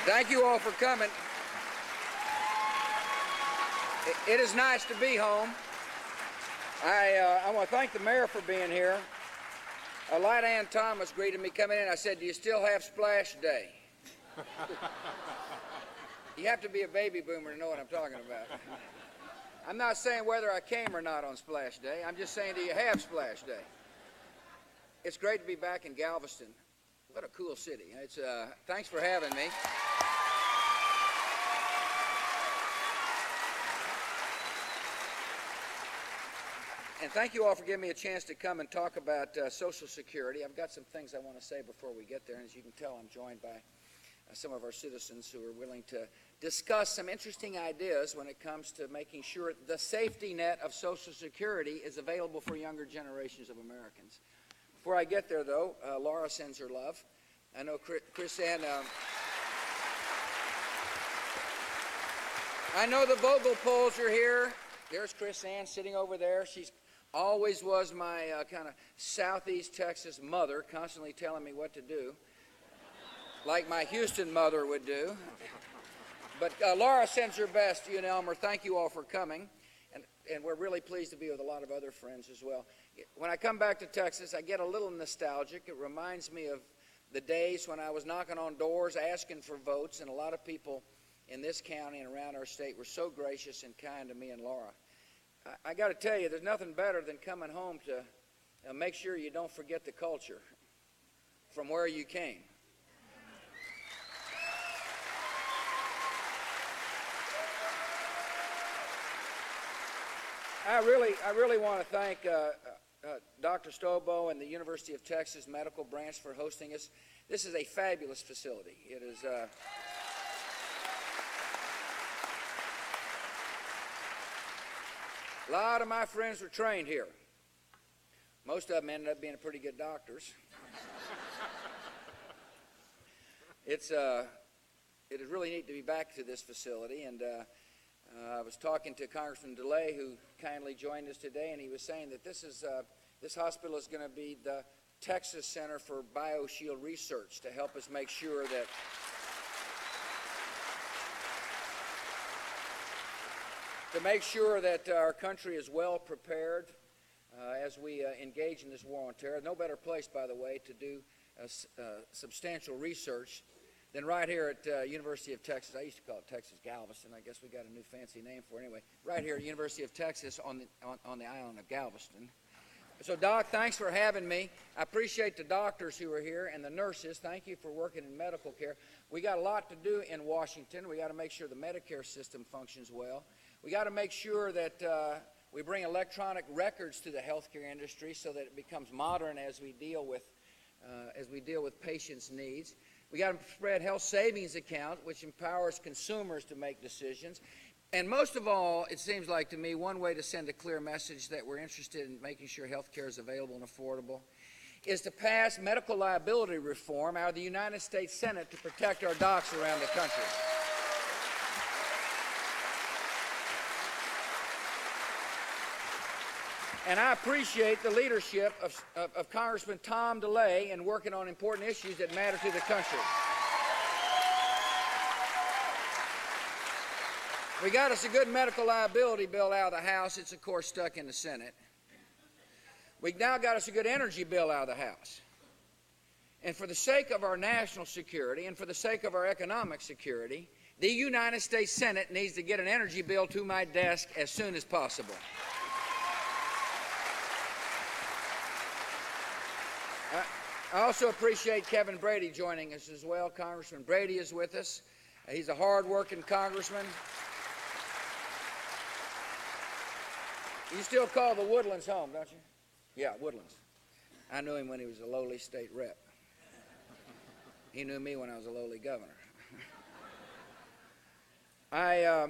Thank you all for coming. It is nice to be home. I want to thank the mayor for being here. Light Ann Thomas greeted me coming in. I said, "Do you still have Splash Day?" You have to be a baby boomer to know what I'm talking about. I'm not saying whether I came or not on Splash Day. I'm just saying, do you have Splash Day? It's great to be back in Galveston. What a cool city. Thanks for having me. And thank you all for giving me a chance to come and talk about Social Security. I've got some things I want to say before we get there. And as you can tell, I'm joined by some of our citizens who are willing to discuss some interesting ideas when it comes to making sure the safety net of Social Security is available for younger generations of Americans. Before I get there, though, Laura sends her love. I know Chris Ann... I know the Vogel Poles are here. There's Chris Ann sitting over there. She's always was my kind of Southeast Texas mother, constantly telling me what to do, like my Houston mother would do. But Laura sends her best to you and Elmer. Thank you all for coming. And we're really pleased to be with a lot of other friends as well. When I come back to Texas, I get a little nostalgic. It reminds me of the days when I was knocking on doors asking for votes, and a lot of people in this county and around our state were so gracious and kind to me and Laura. I got to tell you, there's nothing better than coming home to make sure you don't forget the culture from where you came. I really want to thank Dr. Stobo and the University of Texas Medical Branch for hosting us. This is a fabulous facility. It is... A lot of my friends were trained here. Most of them ended up being pretty good doctors. It is really neat to be back to this facility, and I was talking to Congressman DeLay, who kindly joined us today, and he was saying that this hospital is going to be the Texas Center for BioShield Research to help us make sure that our country is well prepared as we engage in this war on terror. No better place, by the way, to do substantial research than right here at University of Texas. I used to call it Texas Galveston. I guess we got a new fancy name for it anyway. Right here at University of Texas on the island of Galveston. So, Doc, thanks for having me. I appreciate the doctors who are here and the nurses. Thank you for working in medical care. We got a lot to do in Washington. We got to make sure the Medicare system functions well. We got to make sure that we bring electronic records to the healthcare industry so that it becomes modern as we deal with patients' needs. We got to spread health savings account, which empowers consumers to make decisions. And most of all, it seems like to me, one way to send a clear message that we're interested in making sure health care is available and affordable is to pass medical liability reform out of the United States Senate to protect our docs around the country. And I appreciate the leadership of Congressman Tom DeLay in working on important issues that matter to the country. We got us a good medical liability bill out of the House. It's, of course, stuck in the Senate. We now got us a good energy bill out of the House. And for the sake of our national security and for the sake of our economic security, the United States Senate needs to get an energy bill to my desk as soon as possible. I also appreciate Kevin Brady joining us as well. Congressman Brady is with us. He's a hard-working congressman. You still call the Woodlands home, don't you? Yeah, Woodlands. I knew him when he was a lowly state rep. He knew me when I was a lowly governor. I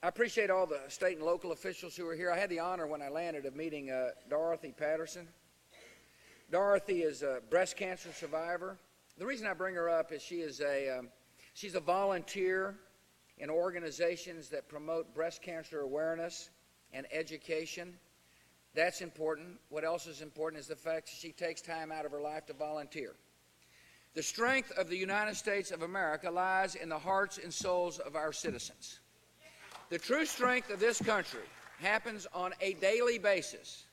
appreciate all the state and local officials who are here. I had the honor when I landed of meeting Dorothy Patterson. Dorothy is a breast cancer survivor. The reason I bring her up is she's a volunteer in organizations that promote breast cancer awareness and education. That's important. What else is important is the fact that she takes time out of her life to volunteer. The strength of the United States of America lies in the hearts and souls of our citizens. The true strength of this country happens on a daily basis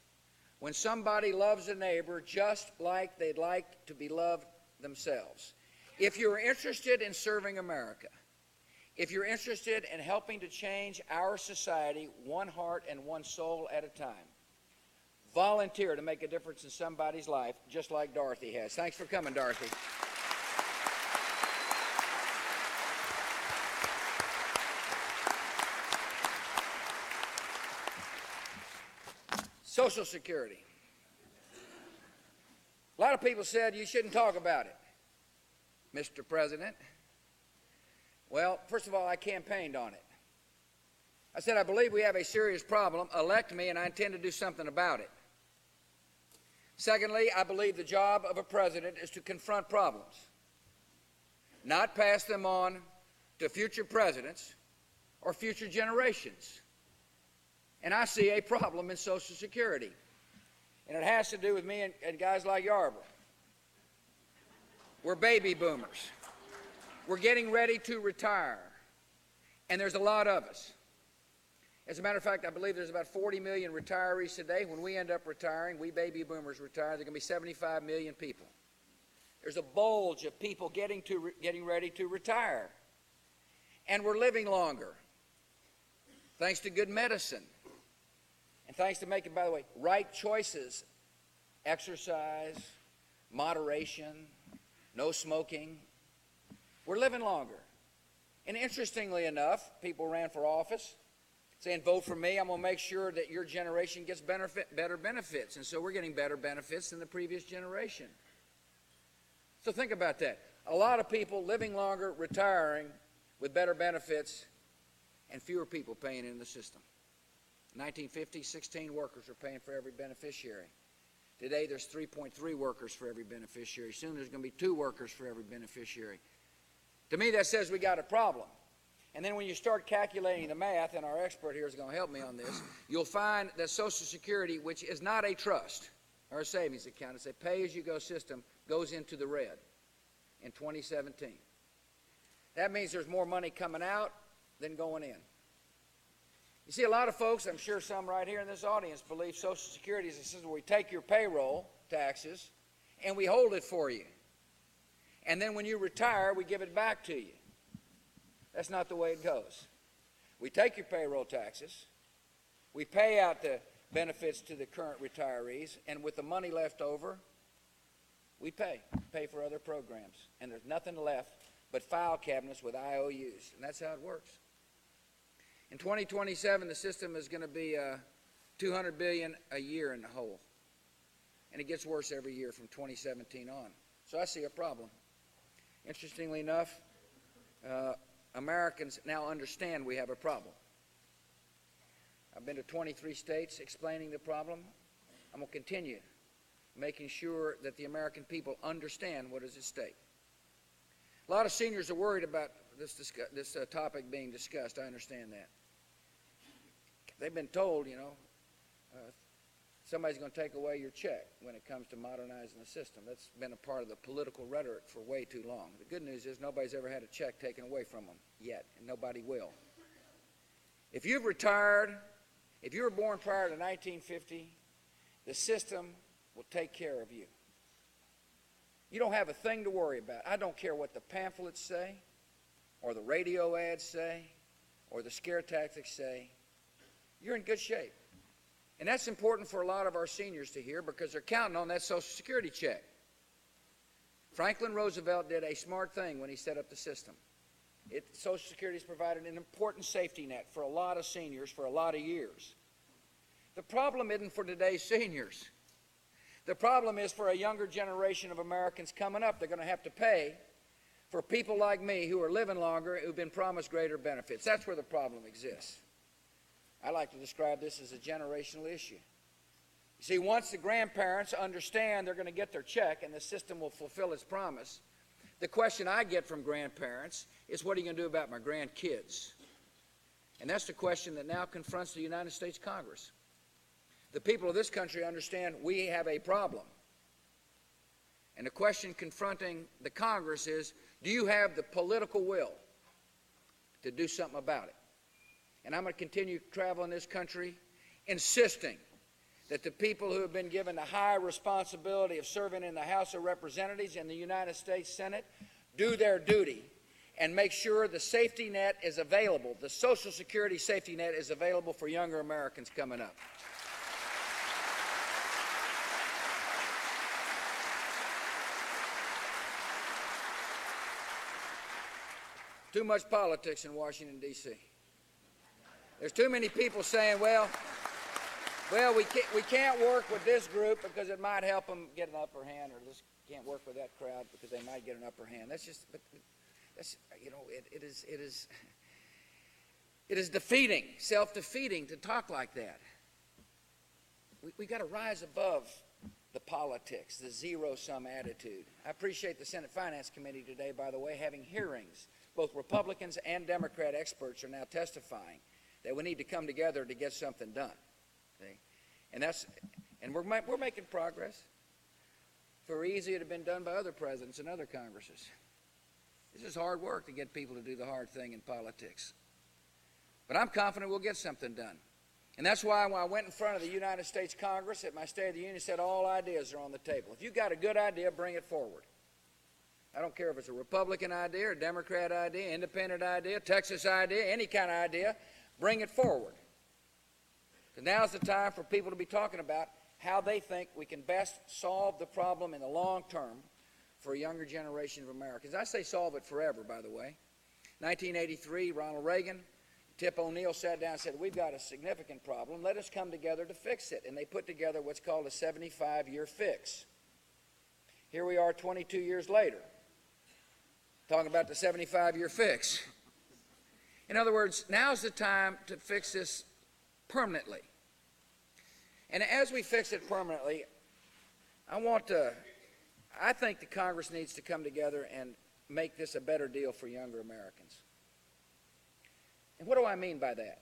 when somebody loves a neighbor just like they'd like to be loved themselves. If you're interested in serving America, if you're interested in helping to change our society one heart and one soul at a time, volunteer to make a difference in somebody's life just like Dorothy has. Thanks for coming, Dorothy. Social Security. A lot of people said you shouldn't talk about it, Mr. President. Well, first of all, I campaigned on it. I said, I believe we have a serious problem. Elect me, and I intend to do something about it. Secondly, I believe the job of a president is to confront problems, not pass them on to future presidents or future generations. And I see a problem in Social Security, and it has to do with me and guys like Yarborough. We're baby boomers. We're getting ready to retire, and there's a lot of us. As a matter of fact, I believe there's about 40 million retirees today. When we end up retiring, we baby boomers retire, there are going to be 75 million people. There's a bulge of people getting ready to retire, and we're living longer, thanks to good medicine. And thanks to making, by the way, right choices, exercise, moderation, no smoking, we're living longer. And interestingly enough, people ran for office saying, vote for me, I'm going to make sure that your generation gets better benefits. And so we're getting better benefits than the previous generation. So think about that. A lot of people living longer, retiring with better benefits, and fewer people paying in the system. 1950, 16 workers were paying for every beneficiary. Today, there's 3.3 workers for every beneficiary. Soon, there's going to be 2 workers for every beneficiary. To me, that says we got a problem. And then when you start calculating the math, and our expert here is going to help me on this, you'll find that Social Security, which is not a trust or a savings account, it's a pay-as-you-go system, goes into the red in 2017. That means there's more money coming out than going in. You see, a lot of folks, I'm sure some right here in this audience, believe Social Security is a system where we take your payroll taxes and we hold it for you. And then when you retire, we give it back to you. That's not the way it goes. We take your payroll taxes, we pay out the benefits to the current retirees, and with the money left over, we pay for other programs. And there's nothing left but file cabinets with IOUs, and that's how it works. In 2027, the system is going to be $200 billion a year in the hole. And it gets worse every year from 2017 on. So I see a problem. Interestingly enough, Americans now understand we have a problem. I've been to 23 states explaining the problem. I'm going to continue making sure that the American people understand what is at stake. A lot of seniors are worried about this topic being discussed. I understand that. They've been told, somebody's going to take away your check when it comes to modernizing the system. That's been a part of the political rhetoric for way too long. The good news is nobody's ever had a check taken away from them yet, and nobody will. If you've retired, if you were born prior to 1950, the system will take care of you. You don't have a thing to worry about. I don't care what the pamphlets say, or the radio ads say, or the scare tactics say. You're in good shape. And that's important for a lot of our seniors to hear because they're counting on that Social Security check. Franklin Roosevelt did a smart thing when he set up the system. Social Security has provided an important safety net for a lot of seniors for a lot of years. The problem isn't for today's seniors. The problem is for a younger generation of Americans coming up. They're going to have to pay for people like me who are living longer, who've been promised greater benefits. That's where the problem exists. I like to describe this as a generational issue. You see, once the grandparents understand they're going to get their check and the system will fulfill its promise, the question I get from grandparents is, what are you going to do about my grandkids? And that's the question that now confronts the United States Congress. The people of this country understand we have a problem. And the question confronting the Congress is, do you have the political will to do something about it? And I'm going to continue traveling this country insisting that the people who have been given the high responsibility of serving in the House of Representatives and the United States Senate do their duty and make sure the safety net is available, the Social Security safety net is available for younger Americans coming up. Too much politics in Washington, D.C. There's too many people saying, well, we can't work with this group because it might help them get an upper hand, or this can't work with that crowd because they might get an upper hand. That's just, that's, you know, it is defeating, self-defeating to talk like that. We got to rise above the politics, the zero-sum attitude. I appreciate the Senate Finance Committee today, by the way, having hearings. Both Republicans and Democrat experts are now testifying that we need to come together to get something done. See? And we're making progress. If it were easy, it would have been done by other presidents and other Congresses. This is hard work to get people to do the hard thing in politics. But I'm confident we'll get something done. And that's why when I went in front of the United States Congress at my State of the Union, I said all ideas are on the table. If you've got a good idea, bring it forward. I don't care if it's a Republican idea, a Democrat idea, independent idea, Texas idea, any kind of idea, bring it forward. Because now's the time for people to be talking about how they think we can best solve the problem in the long term for a younger generation of Americans. I say solve it forever, by the way. 1983, Ronald Reagan, Tip O'Neill sat down and said, we've got a significant problem. Let us come together to fix it. And they put together what's called a 75-year fix. Here we are 22 years later, talking about the 75-year fix. In other words, now's the time to fix this permanently. And as we fix it permanently, I think the Congress needs to come together and make this a better deal for younger Americans. And what do I mean by that?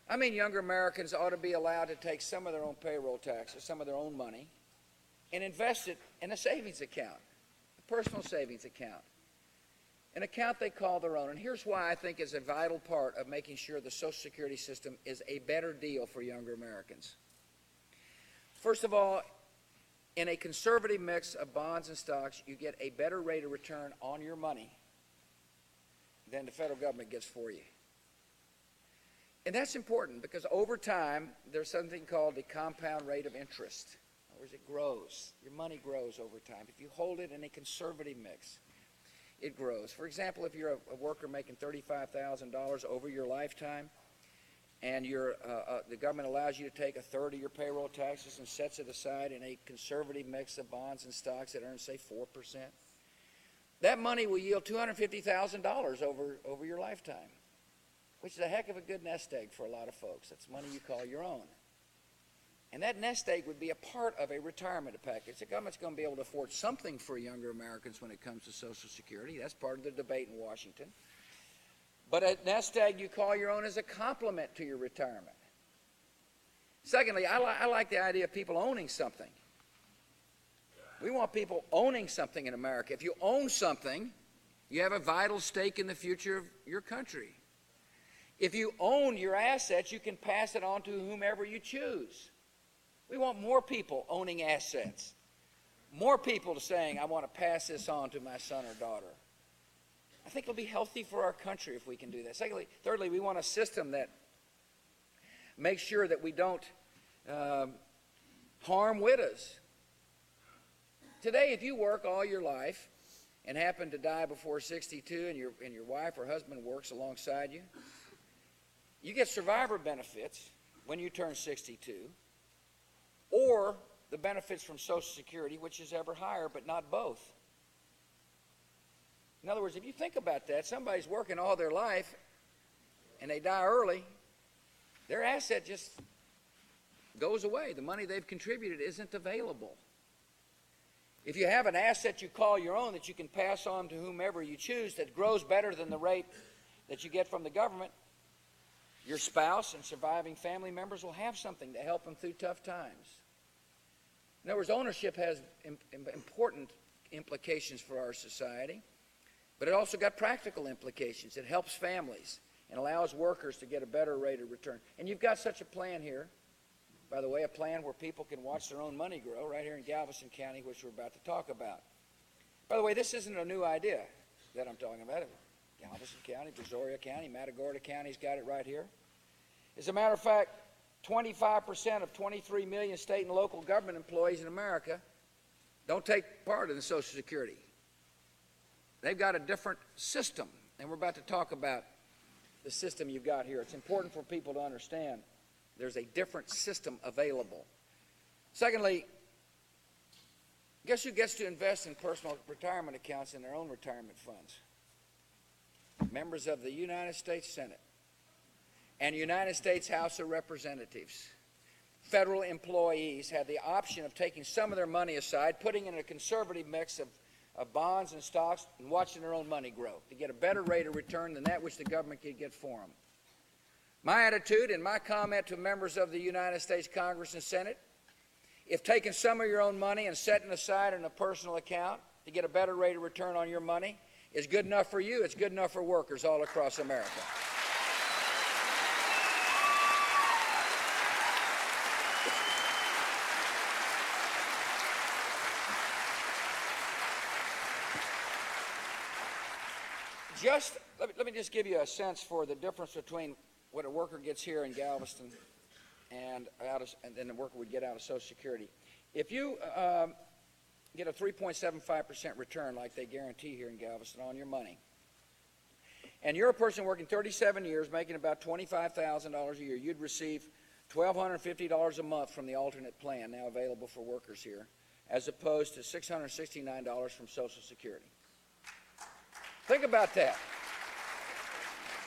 I mean younger Americans ought to be allowed to take some of their own payroll taxes, some of their own money, and invest it in a savings account, a personal savings account, an account they call their own. And here's why I think it's a vital part of making sure the Social Security system is a better deal for younger Americans. First of all, in a conservative mix of bonds and stocks, you get a better rate of return on your money than the federal government gets for you. And that's important because over time, there's something called the compound rate of interest. In other words, it grows. Your money grows over time. If you hold it in a conservative mix, it grows. For example, if you're a worker making $35,000 over your lifetime, and the government allows you to take a third of your payroll taxes and sets it aside in a conservative mix of bonds and stocks that earn, say, 4%, that money will yield $250,000 over your lifetime, which is a heck of a good nest egg for a lot of folks. That's money you call your own. And that nest egg would be a part of a retirement package. The government's going to be able to afford something for younger Americans when it comes to Social Security. That's part of the debate in Washington. But a nest egg you call your own is a complement to your retirement. Secondly, I like the idea of people owning something. We want people owning something in America. If you own something, you have a vital stake in the future of your country. If you own your assets, you can pass it on to whomever you choose. We want more people owning assets. More people saying, I want to pass this on to my son or daughter. I think it'll be healthy for our country if we can do that. Thirdly, we want a system that makes sure that we don't harm widows. Today, if you work all your life and happen to die before 62 and your wife or husband works alongside you, you get survivor benefits when you turn 62, or the benefits from Social Security, which is ever higher, but not both. In other words, if you think about that, somebody's working all their life and they die early, their asset just goes away. The money they've contributed isn't available. If you have an asset you call your own that you can pass on to whomever you choose that grows better than the rate that you get from the government, your spouse and surviving family members will have something to help them through tough times. In other words, ownership has important implications for our society, but it also got practical implications. It helps families and allows workers to get a better rate of return. And you've got such a plan here, by the way, a plan where people can watch their own money grow right here in Galveston County, which we're about to talk about. By the way, this isn't a new idea that I'm talking about. Galveston County, Brazoria County, Matagorda County's got it right here. As a matter of fact, 25% of 23 million state and local government employees in America don't take part in the Social Security. They've got a different system, and we're about to talk about the system you've got here. It's important for people to understand there's a different system available. Secondly, guess who gets to invest in personal retirement accounts in their own retirement funds? Members of the United States Senate and United States House of Representatives. Federal employees have the option of taking some of their money aside, putting in a conservative mix of bonds and stocks, and watching their own money grow to get a better rate of return than that which the government could get for them. My attitude and my comment to members of the United States Congress and Senate, if taking some of your own money and setting aside in a personal account to get a better rate of return on your money is good enough for you, it's good enough for workers all across America. Let me just give you a sense for the difference between what a worker gets here in Galveston and then the worker would get out of Social Security. If you get a 3.75% return like they guarantee here in Galveston on your money, and you're a person working 37 years making about $25,000 a year, you'd receive $1,250 a month from the alternate plan now available for workers here, as opposed to $669 from Social Security. Think about that.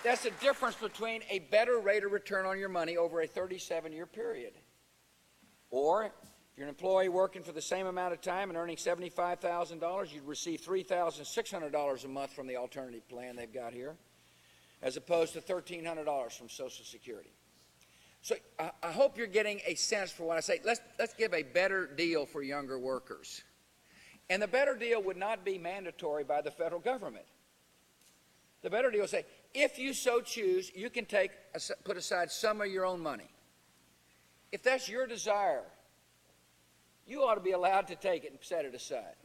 That's the difference between a better rate of return on your money over a 37-year period. Or, if you're an employee working for the same amount of time and earning $75,000, you'd receive $3,600 a month from the alternative plan they've got here, as opposed to $1,300 from Social Security. So I hope you're getting a sense for what I say. Let's give a better deal for younger workers. And the better deal would not be mandatory by the federal government. The better deal would say, if you so choose, you can put aside some of your own money. If that's your desire, you ought to be allowed to take it and set it aside.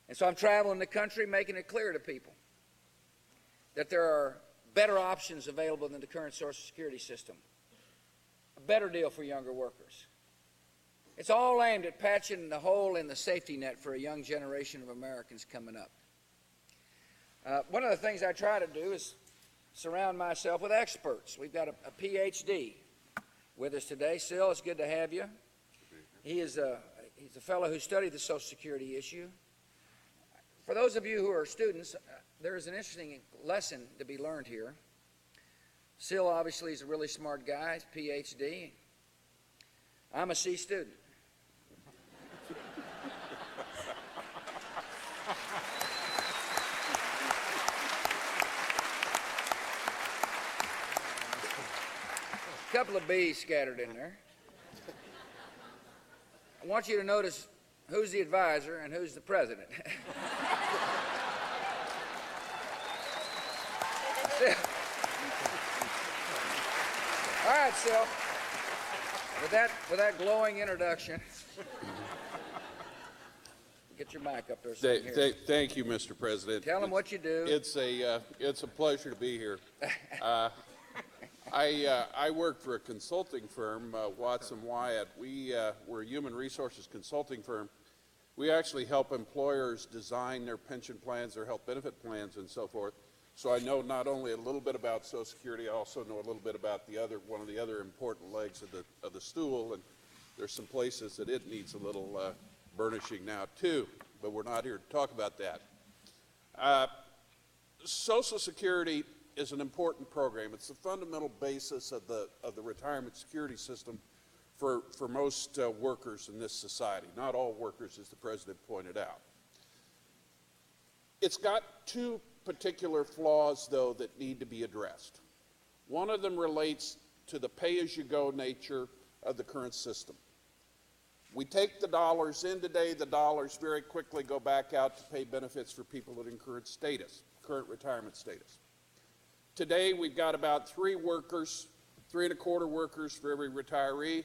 And so I'm traveling the country making it clear to people that there are better options available than the current Social Security system. A better deal for younger workers. It's all aimed at patching the hole in the safety net for a young generation of Americans coming up. One of the things I try to do is surround myself with experts. We've got a PhD with us today. Sil, it's good to have you. He's a fellow who studied the Social Security issue. For those of you who are students, there is an interesting lesson to be learned here. Sil obviously is a really smart guy, he's a PhD. I'm a C student. A couple of B's scattered in there. I want you to notice who's the advisor and who's the president. All right, Sil. With that glowing introduction, get your mic up there. So Thank you, Mr. President. Tell them what you do. It's a pleasure to be here. I work for a consulting firm, Watson Wyatt. We're a human resources consulting firm. We actually help employers design their pension plans, their health benefit plans, and so forth. So I know not only a little bit about Social Security, I also know a little bit about one of the other important legs of the stool, and there's some places that it needs a little burnishing now too. But we're not here to talk about that. Social Security is an important program. It's the fundamental basis of the retirement security system for most workers in this society. Not all workers, as the President pointed out. It's got two particular flaws, though, that need to be addressed. One of them relates to the pay-as-you-go nature of the current system. We take the dollars in today, the dollars very quickly go back out to pay benefits for people in current status, current retirement status. Today, we've got about 3 and a quarter workers for every retiree.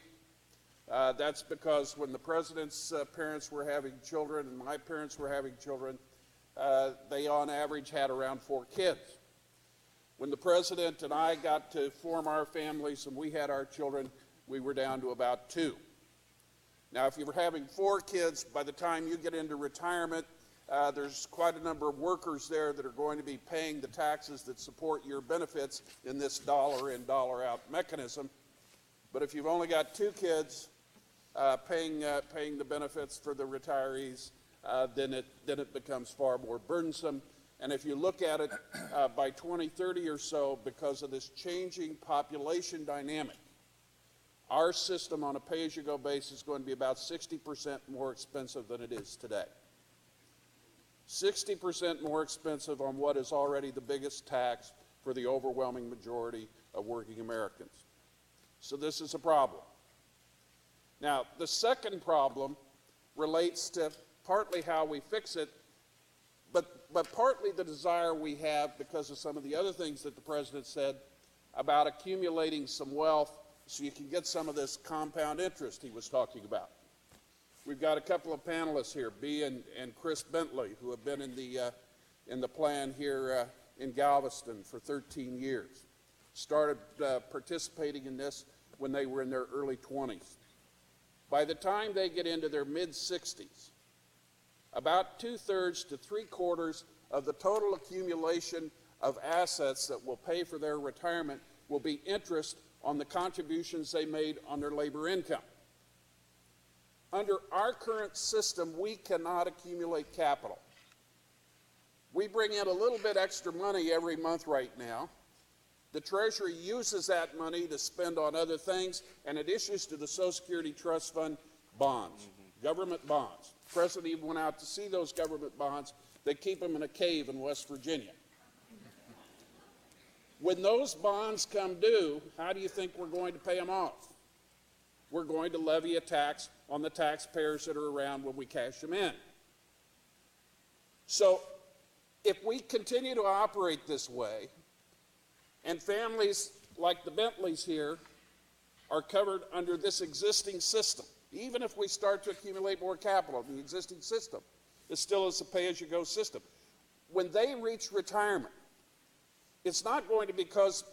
That's because when the president's parents were having children and my parents were having children, they on average had around 4 kids. When the president and I got to form our families and we had our children, we were down to about 2. Now, if you're having 4 kids, by the time you get into retirement, there's quite a number of workers there that are going to be paying the taxes that support your benefits in this dollar in, dollar out mechanism. But if you've only got 2 kids paying the benefits for the retirees, then it becomes far more burdensome. And if you look at it by 2030 or so, because of this changing population dynamic, our system on a pay-as-you-go basis is going to be about 60% more expensive than it is today. 60% more expensive on what is already the biggest tax for the overwhelming majority of working Americans. So this is a problem. Now, the second problem relates to partly how we fix it, but partly the desire we have because of some of the other things that the president said about accumulating some wealth so you can get some of this compound interest he was talking about. We've got a couple of panelists here, Bea and Chris Bentley, who have been in the plan here in Galveston for 13 years. Started participating in this when they were in their early 20s. By the time they get into their mid-60s, about 2/3 to 3/4 of the total accumulation of assets that will pay for their retirement will be interest on the contributions they made on their labor income. Under our current system, we cannot accumulate capital. We bring in a little bit extra money every month right now. The Treasury uses that money to spend on other things, and it issues to the Social Security Trust Fund bonds, government bonds. The President even went out to see those government bonds. They keep them in a cave in West Virginia. When those bonds come due, how do you think we're going to pay them off? We're going to levy a tax on the taxpayers that are around when we cash them in. So if we continue to operate this way, and families like the Bentleys here are covered under this existing system, even if we start to accumulate more capital in the existing system, it still is a pay-as-you-go system. When they reach retirement, it's not going to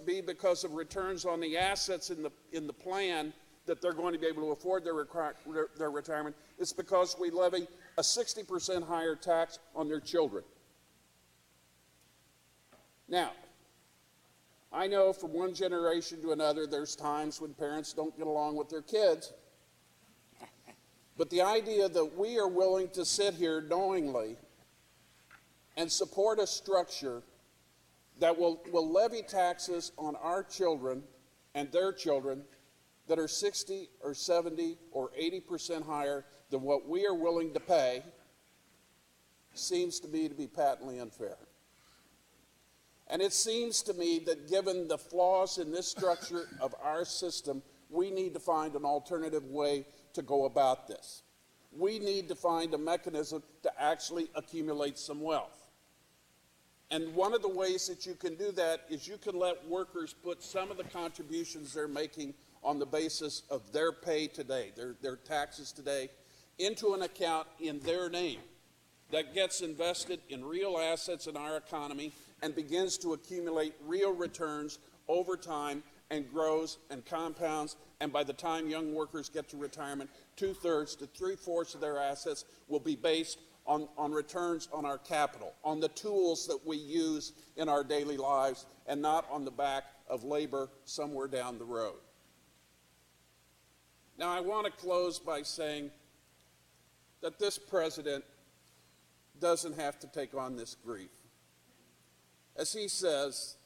be because of returns on the assets in the plan that they're going to be able to afford their retirement. It's because we levy a 60% higher tax on their children. Now, I know from one generation to another there's times when parents don't get along with their kids. But the idea that we are willing to sit here knowingly and support a structure that will levy taxes on our children and their children that are 60 or 70 or 80% higher than what we are willing to pay seems to me to be patently unfair. And it seems to me that given the flaws in this structure of our system, we need to find an alternative way to go about this. We need to find a mechanism to actually accumulate some wealth. And one of the ways that you can do that is you can let workers put some of the contributions they're making on the basis of their pay today, their taxes today, into an account in their name that gets invested in real assets in our economy and begins to accumulate real returns over time and grows and compounds. And by the time young workers get to retirement, 2/3 to 3/4 of their assets will be based on returns on our capital, on the tools that we use in our daily lives, and not on the back of labor somewhere down the road. Now, I want to close by saying that this president doesn't have to take on this grief. As he says,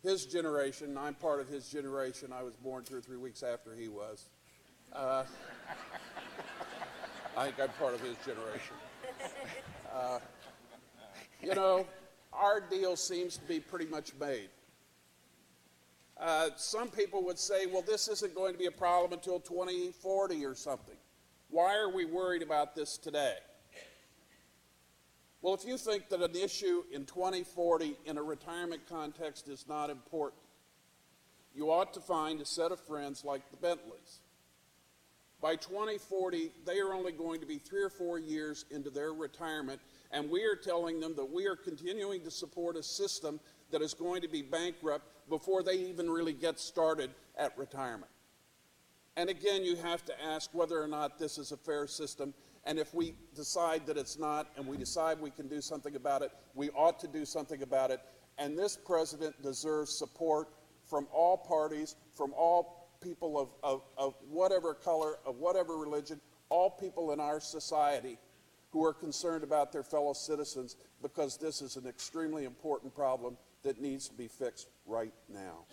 his generation, I'm part of his generation, I was born 2 or 3 weeks after he was. I think I'm part of his generation. Our deal seems to be pretty much made. Some people would say, well, this isn't going to be a problem until 2040 or something. Why are we worried about this today? Well, if you think that an issue in 2040 in a retirement context is not important, you ought to find a set of friends like the Bentleys. By 2040, they are only going to be 3 or 4 years into their retirement, and we are telling them that we are continuing to support a system that is going to be bankrupt before they even really get started at retirement. And again, you have to ask whether or not this is a fair system, and if we decide that it's not, and we decide we can do something about it, we ought to do something about it, and this president deserves support from all parties, from all people of whatever color, of whatever religion, all people in our society who are concerned about their fellow citizens, because this is an extremely important problem that needs to be fixed right now.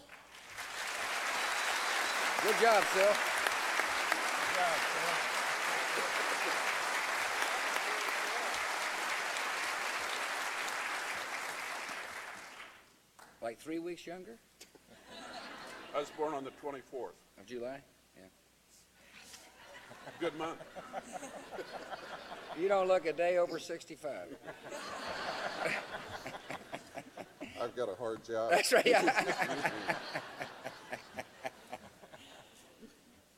Good job, Phil. Good job, Phil. Like 3 weeks younger? I was born on the 24th. Of July? Yeah. Good month. You don't look a day over 65. I've got a hard job. That's right. Yeah.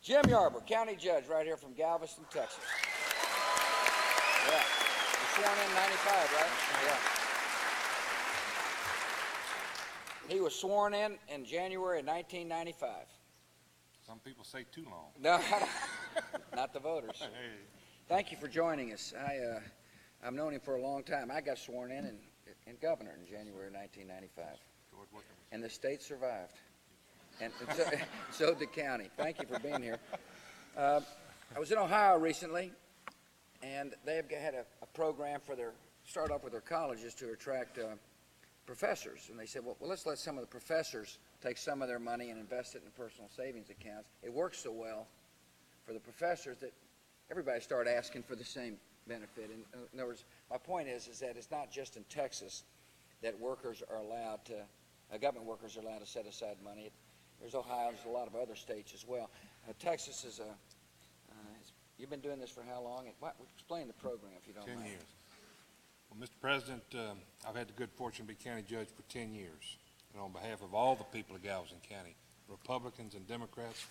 Jim Yarber, county judge, right here from Galveston, Texas. Yeah. You're sworn in 95, right? Yeah. He was sworn in January of 1995. Some people say too long. No, not the voters. Hey. Thank you for joining us. I've known him for a long time. I got sworn in governor in January 1995, George Wickham. and the state survived, and so did the county. Thank you for being here. I was in Ohio recently, and they've had a program for start off with their colleges to attract professors, and they said, well, let's let some of the professors take some of their money and invest it in personal savings accounts. It works so well for the professors that everybody started asking for the same benefit. And in other words, my point is that it's not just in Texas that workers are allowed to, government workers are allowed to set aside money. There's Ohio, there's a lot of other states as well. Texas is you've been doing this for how long? Explain the program if you don't 10 mind. years. Well, Mr. President, I've had the good fortune to be county judge for 10 years. And on behalf of all the people of Galveston County, Republicans and Democrats,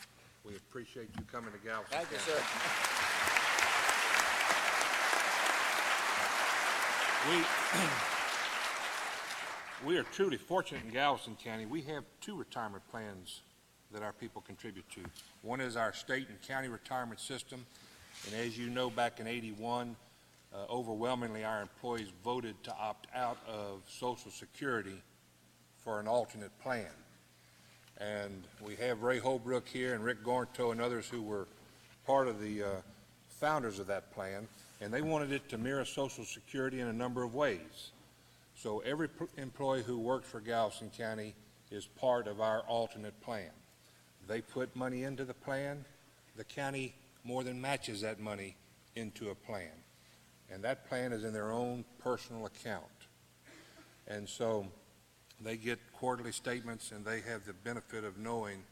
we appreciate you coming to Galveston Thank you, County. sir. We are truly fortunate in Galveston County. We have 2 retirement plans that our people contribute to. One is our state and county retirement system, and as you know, back in '81, overwhelmingly our employees voted to opt out of Social Security for an alternate plan. And we have Ray Holbrook here and Rick Gornto and others who were part of the founders of that plan, and they wanted it to mirror Social Security in a number of ways. So every employee who works for Galveston County is part of our alternate plan. They put money into the plan. The county more than matches that money into a plan. And that plan is in their own personal account. And so they get quarterly statements, and they have the benefit of knowing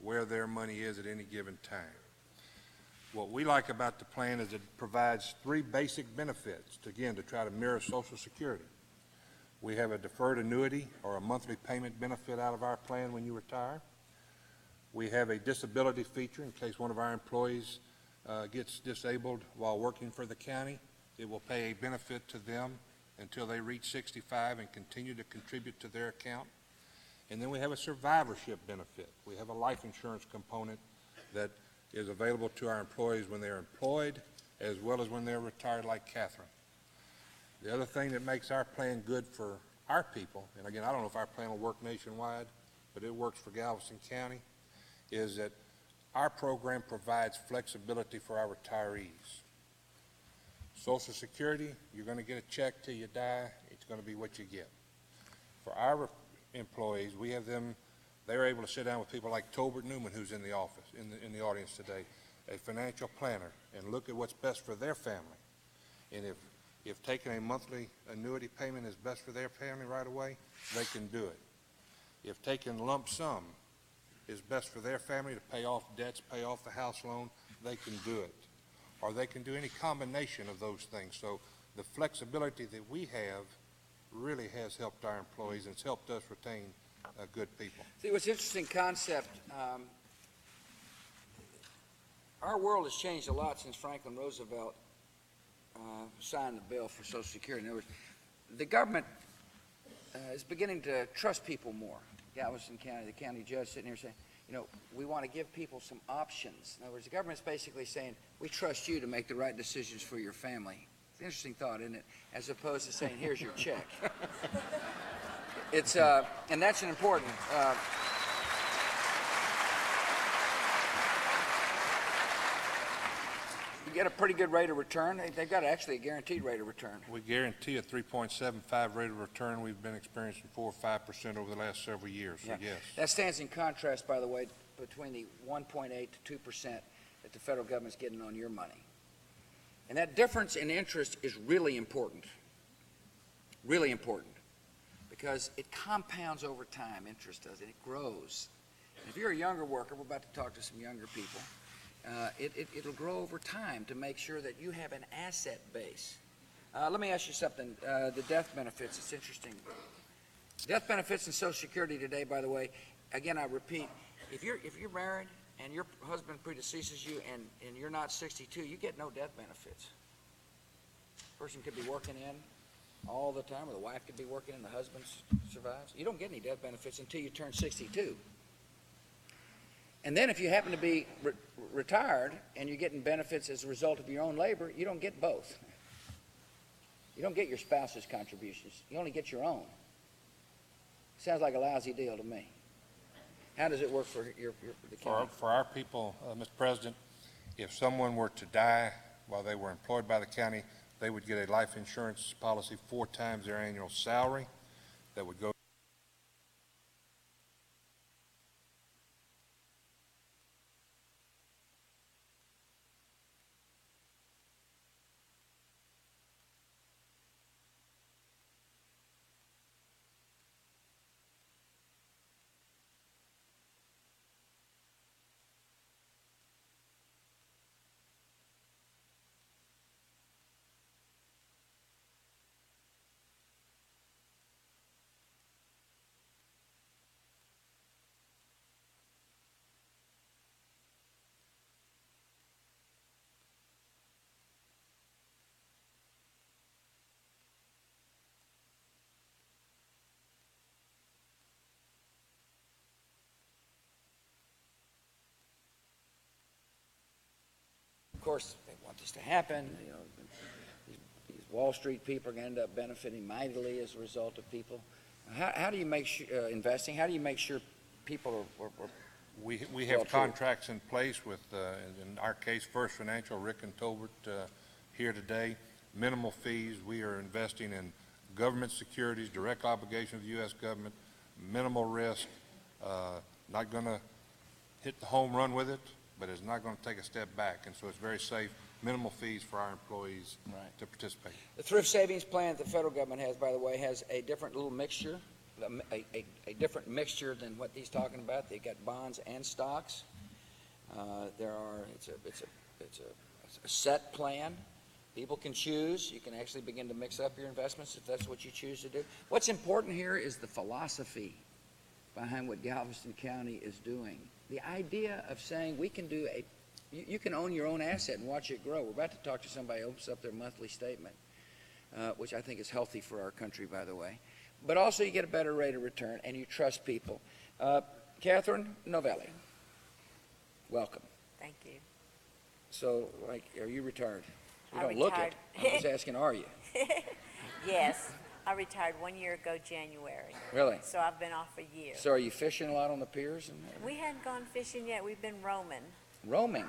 where their money is at any given time. What we like about the plan is it provides 3 basic benefits, to try to mirror Social Security. We have a deferred annuity or a monthly payment benefit out of our plan when you retire. We have a disability feature in case one of our employees gets disabled while working for the county. It will pay a benefit to them until they reach 65 and continue to contribute to their account. And then we have a survivorship benefit. We have a life insurance component that is available to our employees when they're employed as well as when they're retired, like Catherine. The other thing that makes our plan good for our people, and again, I don't know if our plan will work nationwide, but it works for Galveston County, is that our program provides flexibility for our retirees. Social Security, you're going to get a check till you die. It's going to be what you get. For our employees, we have them, they're able to sit down with people like Tolbert Newman, who's in the office, in the audience today, a financial planner, and look at what's best for their family. And if taking a monthly annuity payment is best for their family right away, they can do it. If taking lump sum is best for their family to pay off debts, pay off the house loan, they can do it. or they can do any combination of those things. So the flexibility that we have really has helped our employees, and it's helped us retain good people. See, what's an interesting concept, our world has changed a lot since Franklin Roosevelt signed the bill for Social Security. In other words, the government is beginning to trust people more. Galveston County, the county judge sitting here saying, you know, we want to give people some options. In other words, the government's basically saying, we trust you to make the right decisions for your family. It's an interesting thought, isn't it? As opposed to saying, here's your check. It's, and that's an important, you get a pretty good rate of return. They've got actually a guaranteed rate of return. We guarantee a 3.75 rate of return. We've been experiencing 4 or 5% over the last several years, so yes. That stands in contrast, by the way, between the 1.8 to 2% that the federal government's getting on your money. And that difference in interest is really important, because it compounds over time. Interest does, and it grows. And if you're a younger worker, we're about to talk to some younger people, it'll grow over time to make sure that you have an asset base. Let me ask you something. The death benefits, it's interesting. Death benefits and Social Security today, by the way, again, I repeat, if you're married and your husband predeceases you and you're not 62, you get no death benefits. Person could be working in all the time, or the wife could be working and the husband survives. You don't get any death benefits until you turn 62. And then if you happen to be retired and you're getting benefits as a result of your own labor, you don't get both. You don't get your spouse's contributions. You only get your own. Sounds like a lousy deal to me. How does it work for the county? For our people, Mr. President, if someone were to die while they were employed by the county, they would get a life insurance policy 4 times their annual salary that would go. Of course, they want this to happen. You know, these Wall Street people are going to end up benefiting mightily as a result of people. How do you make sure, investing, how do you make sure people are We have contracts in place with, in our case, First Financial, Rick and Tolbert here today. Minimal fees. We are investing in government securities, direct obligation of the U.S. government, minimal risk, not going to hit the home run with it, but it's not going to take a step back, and so it's very safe, minimal fees for our employees to participate. The thrift savings plan that the federal government has, by the way, has a different little mixture, a different mixture than what he's talking about. They've got bonds and stocks. It's a set plan. People can choose. You can actually begin to mix up your investments if that's what you choose to do. What's important here is the philosophy behind what Galveston County is doing. The idea of saying we can do you can own your own asset and watch it grow. We're about to talk to somebody who opens up their monthly statement, which I think is healthy for our country, by the way. But also you get a better rate of return and you trust people. Catherine Novelli, welcome. Thank you. So, like, are you retired? You I'm don't look retired. it. I'm just asking, are you? Yes, I retired 1 year ago, January. Really? So I've been off a year. So are you fishing a lot on the piers? We hadn't gone fishing yet. We've been roaming. Roaming?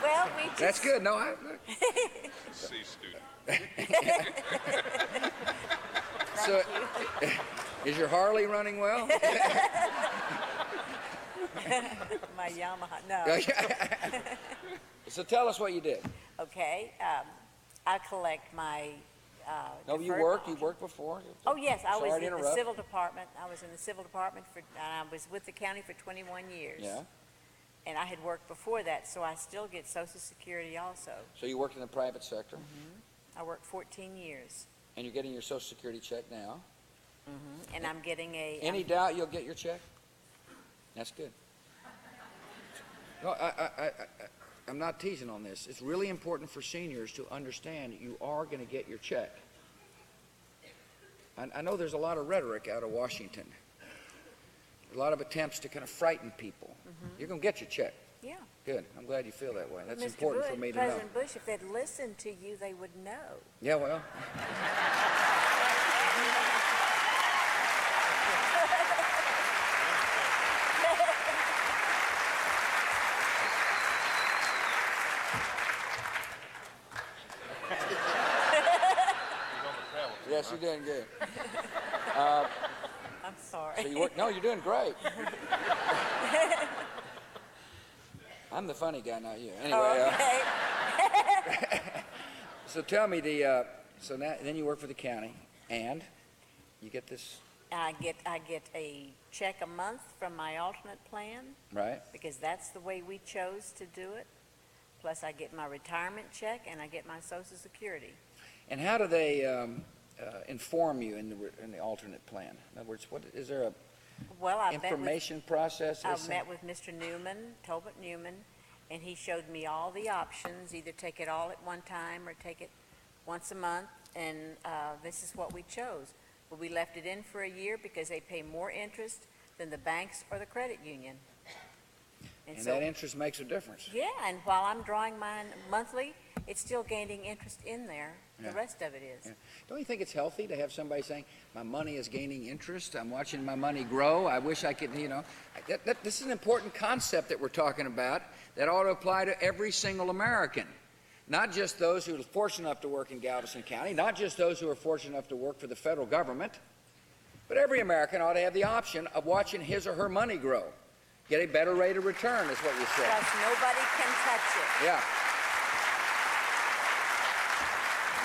Well, we just... That's good. No, C student. So, is your Harley running well? My Yamaha, no. So tell us what you did. Okay, I collect my No, you deferred worked. my You worked before. Oh, yes, I was Sorry to in the interrupt. civil department. I was in the civil department and I was with the county for 21 years. Yeah. And I had worked before that, so I still get Social Security also. So you worked in the private sector, I worked 14 years. and you're getting your Social Security check now. And I'm getting Any doubt you'll get your check? That's good. No, I'm not teasing on this. It's really important for seniors to understand you are going to get your check. I know there's a lot of rhetoric out of Washington, a lot of attempts to kind of frighten people. You're going to get your check. Yeah. Good. I'm glad you feel that way. That's Mr. important Bush, for me to know. President Bush, if they'd listened to you, they would know. Yeah, well. Yes, you're doing good. I'm sorry. So you work? No, you're doing great. I'm the funny guy, not you. Anyway, Okay. so tell me so now then you work for the county, and you get this, I get a check a month from my alternate plan right? because that's the way we chose to do it. Plus, I get my retirement check and I get my Social Security. And how do they inform you in the alternate plan? In other words, what is there a Well, I information process? I met with Mr. Newman, Tolbert Newman, and he showed me all the options, either take it all at one time or take it once a month, and this is what we chose. But we left it in for a year because they pay more interest than the banks or the credit union. And so, that interest makes a difference. yeah, and while I'm drawing mine monthly, it's still gaining interest in there. Yeah. The rest of it is. Yeah. Don't you think it's healthy to have somebody saying, my money is gaining interest, I'm watching my money grow, I wish I could, this is an important concept that we're talking about that ought to apply to every single American. Not just those who are fortunate enough to work in Galveston County, not just those who are fortunate enough to work for the federal government, but every American ought to have the option of watching his or her money grow. Get a better rate of return, is what you said. Because nobody can touch it. Yeah.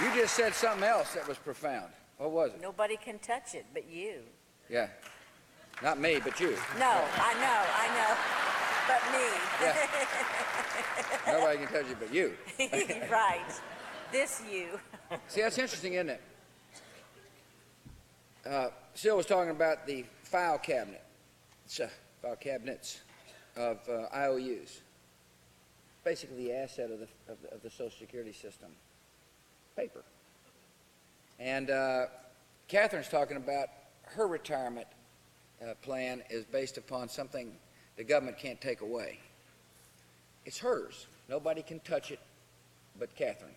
You just said something else that was profound. What was it? Nobody can touch it but you. Yeah. Not me, but you. No, I know, but me. Nobody can touch you but you. Right. This you. See, that's interesting, isn't it? Sil was talking about the file cabinet, file cabinets of IOUs. Basically the asset of the Social Security system. Paper. And Catherine's talking about her retirement plan is based upon something the government can't take away. It's hers. Nobody can touch it but Catherine.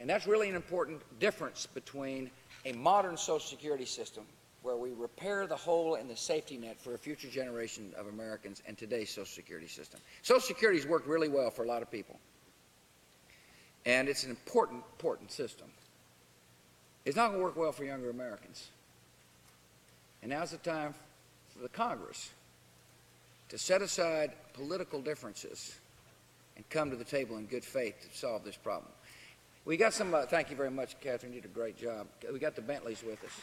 And that's really an important difference between a modern Social Security system where we repair the hole in the safety net for a future generation of Americans and today's Social Security system. Social Security's worked really well for a lot of people. And it's an important system. It's not going to work well for younger Americans. And now's the time for the Congress to set aside political differences and come to the table in good faith to solve this problem. We got some, thank you very much, Catherine, you did a great job. We got the Bentleys with us.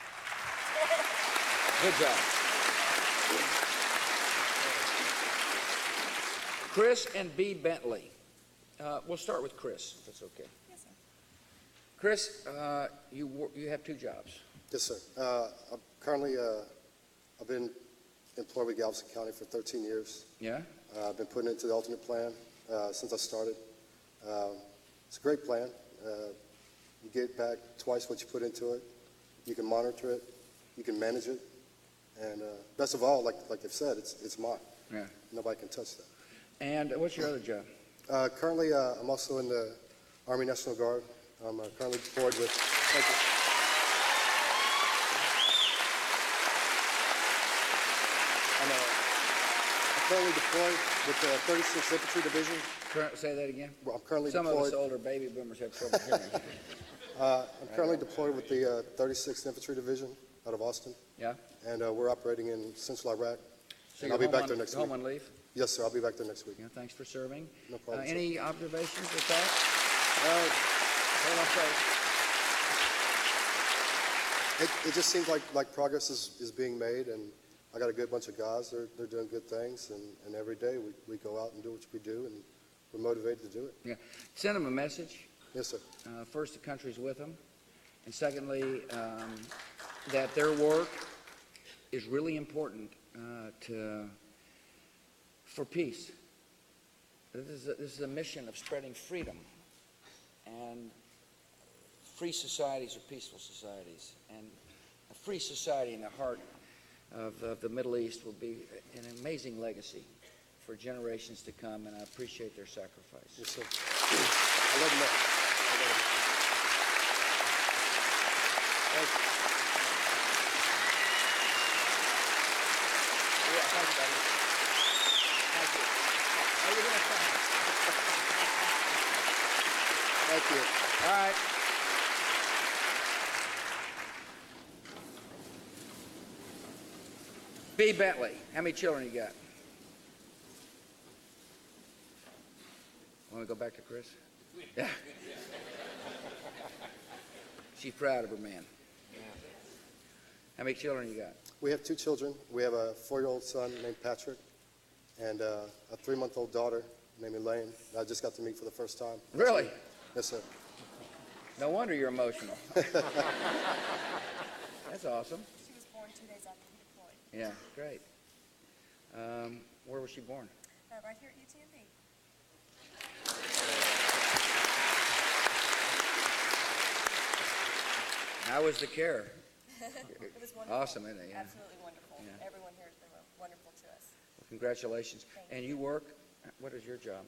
Good job. Chris and B. Bentley. We'll start with Chris, if that's okay. Yes, sir. Chris, you have two jobs. Yes, sir. I'm currently, I've been employed with Galveston County for 13 years. Yeah? I've been putting into the alternate plan since I started. It's a great plan. You get back twice what you put into it. You can monitor it. You can manage it. And best of all, like they've said, it's mine. Yeah. Nobody can touch that. And what's your other job? Currently, I'm also in the Army National Guard. I'm currently deployed with... Thank you. I'm currently deployed with the 36th Infantry Division. Say that again? Well, I'm currently Some deployed... of us older baby boomers have trouble hearing. I'm currently deployed with the 36th Infantry Division out of Austin. Yeah? And we're operating in central Iraq. So And you're I'll be home back on- there next home week. on leave? Yes, sir. I'll be back there next week. Yeah, thanks for serving. No problem, sir. Any observations with that? Hold on a second. It just seems like progress is being made, and I got a good bunch of guys. They're doing good things, and every day we go out and do what we do, and we're motivated to do it. Yeah. Send them a message. Yes, sir. First, the country's with them. And secondly, that their work is really important for peace. This is a mission of spreading freedom. And free societies are peaceful societies. And a free society in the heart of the Middle East will be an amazing legacy for generations to come, and I appreciate their sacrifice. Yes, sir. I love them. Thank you. Yeah, thank you, buddy. Thank you. How you doing? Thank you. All right. B. Bentley, how many children you got? Want to go back to Chris? Yeah. She's proud of her man. How many children you got? We have 2 children. We have a 4-year-old son named Patrick and a 3-month-old daughter named Elaine. I just got to meet for the first time. Really? Yes, sir. No wonder you're emotional. That's awesome. She was born 2 days after he deployed. Yeah, great. Where was she born? Right here at UTMB. How was the care? It was wonderful. Awesome, isn't it? Yeah. Absolutely wonderful. Yeah. Everyone here has been wonderful to us. Well, congratulations. Thank And you. you work? What is your job?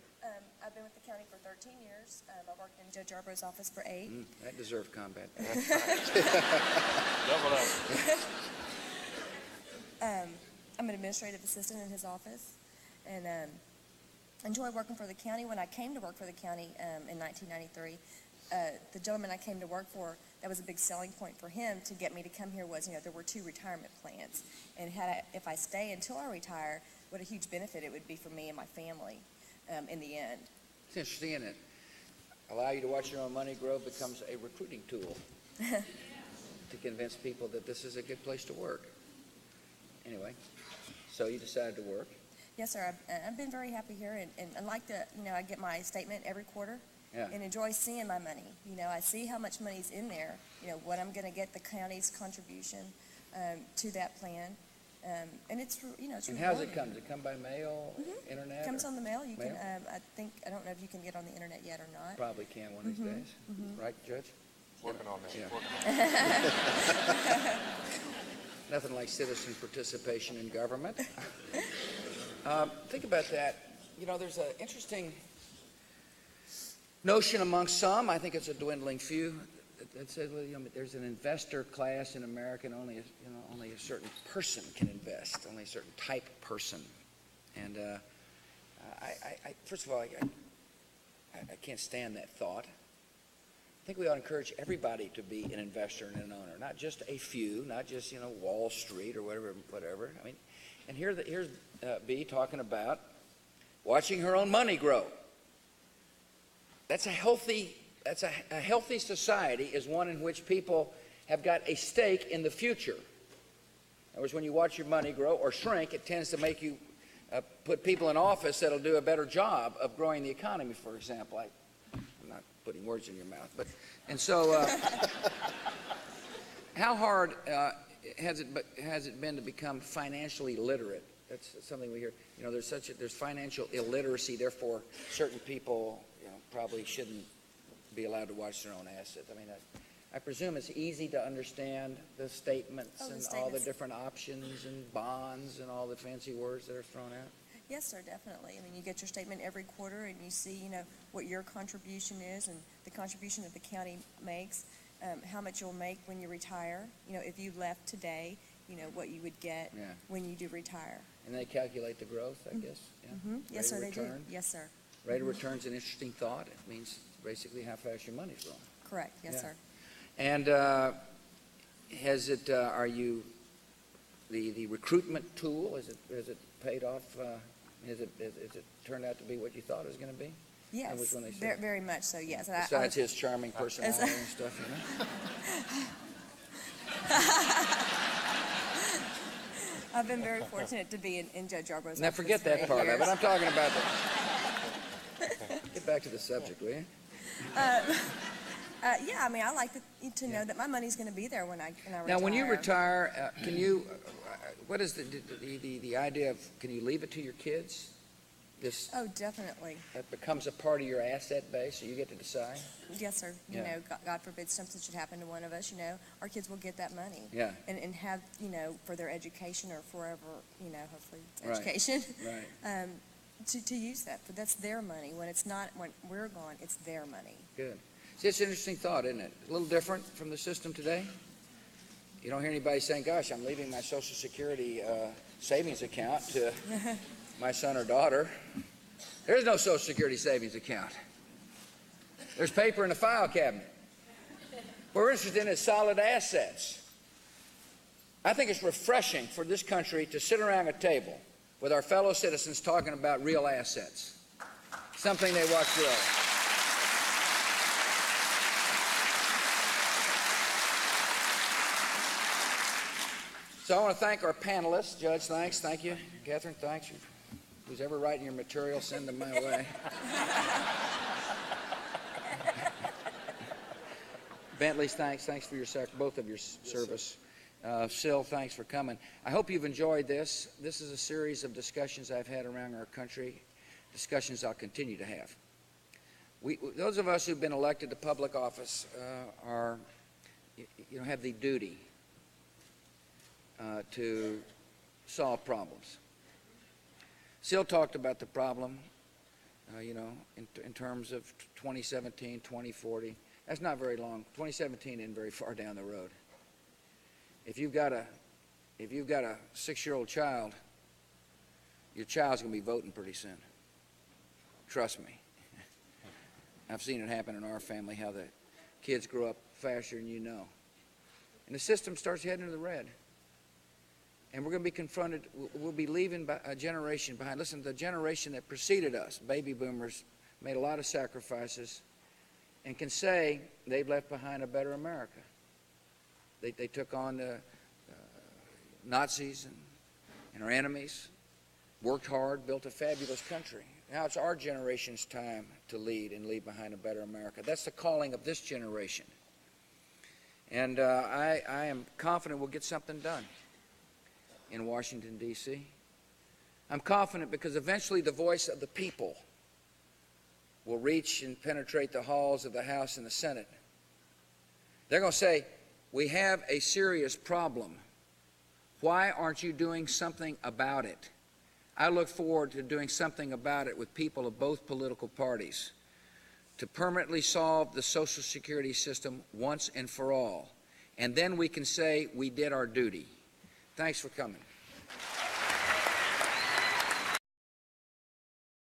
I've been with the county for 13 years. I worked in Judge Arbo's office for 8. That deserves combat. Double up. I'm an administrative assistant in his office, and enjoy working for the county. When I came to work for the county in 1993, the gentleman I came to work for, that was a big selling point for him to get me to come here was, there were 2 retirement plans. And if I stay until I retire, what a huge benefit it would be for me and my family in the end. It's interesting, isn't it? Allow you to watch your own money grow becomes a recruiting tool to convince people that this is a good place to work. Anyway, so you decided to work. Yes, sir. I've been very happy here, and I like to, I get my statement every quarter. Yeah. And enjoy seeing my money. I see how much money's in there, what I'm going to get, the county's contribution to that plan. And it's, it's And how's it rewarding. come? Does it come by mail, internet? It comes or- on the mail. You Mail? can, I don't know if you can get on the internet yet or not. Probably can one of these days. Right, Judge? Working on that. Yeah. Working on that. Nothing like citizen participation in government. Think about that. There's an interesting notion amongst some, I think it's a dwindling few, that says, well, there's an investor class in America, and only a certain person can invest, only a certain type of person. And first of all, I can't stand that thought. I think we ought to encourage everybody to be an investor and an owner, not just a few, not just Wall Street or whatever. I mean, and here's B talking about watching her own money grow. That's a healthy society is one in which people have got a stake in the future. In other words, when you watch your money grow or shrink, it tends to make you put people in office that'll do a better job of growing the economy, for example. I'm not putting words in your mouth, and so how hard has it been to become financially literate? That's something we hear. There's financial illiteracy, therefore certain people probably shouldn't be allowed to watch their own assets. I mean, I presume it's easy to understand the statements Oh, the and all the statements. different options and bonds and all the fancy words that are thrown out. Yes, sir, definitely. I mean, you get your statement every quarter, and you see, what your contribution is and the contribution that the county makes, how much you'll make when you retire. If you left today, what you would get Yeah. when you do retire. And they calculate the growth, I guess. Yeah. Yes, sir, Rate they of do. return. Yes, sir. Rate of return's an interesting thought. It means basically how fast your money's growing. Correct. Yes, Yeah. sir. And are you the recruitment tool? Has it paid off? Has it turned out to be what you thought it was going to be? Yes, was when they very, said- very much so, yes. And Besides his charming personality and stuff, I've been very fortunate to be in Judge Arbo's Now, office forget for that 8 part of years. it. I'm talking about Get back to the subject, will you? Yeah, I mean, I like to know that my money's going to be there when I retire. Now, when you retire, can you, what is the idea of, can you leave it to your kids? This, Oh, definitely. that becomes a part of your asset base, so you get to decide? Yes, sir. You Yeah. know, God forbid something should happen to one of us, you know, our kids will get that money. Yeah. And have, you know, for their education or forever, you know, hopefully Right. education, Right. to use that. But that's their money. When it's not, when we're gone, it's their money. Good. See, it's an interesting thought, isn't it? A little different from the system today. You don't hear anybody saying, gosh, I'm leaving my Social Security savings account to my son or daughter. There's no Social Security savings account. There's paper in the file cabinet. What we're interested in is solid assets. I think it's refreshing for this country to sit around a table with our fellow citizens talking about real assets, something they watch grow. So I want to thank our panelists. Judge, thanks. Thank you. Catherine, thanks. Who's ever writing your material, send them my way. Bentley's, thanks. Thanks for your both of your service. Sil, thanks for coming. I hope you've enjoyed this. This is a series of discussions I've had around our country, discussions I'll continue to have. Those of us who've been elected to public office have the duty to solve problems. Sil talked about the problem, in terms of 2017, 2040. That's not very long. 2017 isn't very far down the road. If you've got a 6-year-old child, your child's going to be voting pretty soon. Trust me. I've seen it happen in our family, how the kids grow up faster than you know. And the system starts heading to the red. And we're going to be confronted, we'll be leaving a generation behind. Listen, the generation that preceded us, baby boomers, made a lot of sacrifices and can say they've left behind a better America. They took on the Nazis and our enemies, worked hard, built a fabulous country. Now it's our generation's time to lead and leave behind a better America. That's the calling of this generation. And I am confident we'll get something done in Washington, D.C. I'm confident because eventually the voice of the people will reach and penetrate the halls of the House and the Senate. They're going to say, we have a serious problem. Why aren't you doing something about it? I look forward to doing something about it with people of both political parties to permanently solve the Social Security system once and for all. And then we can say we did our duty. Thanks for coming.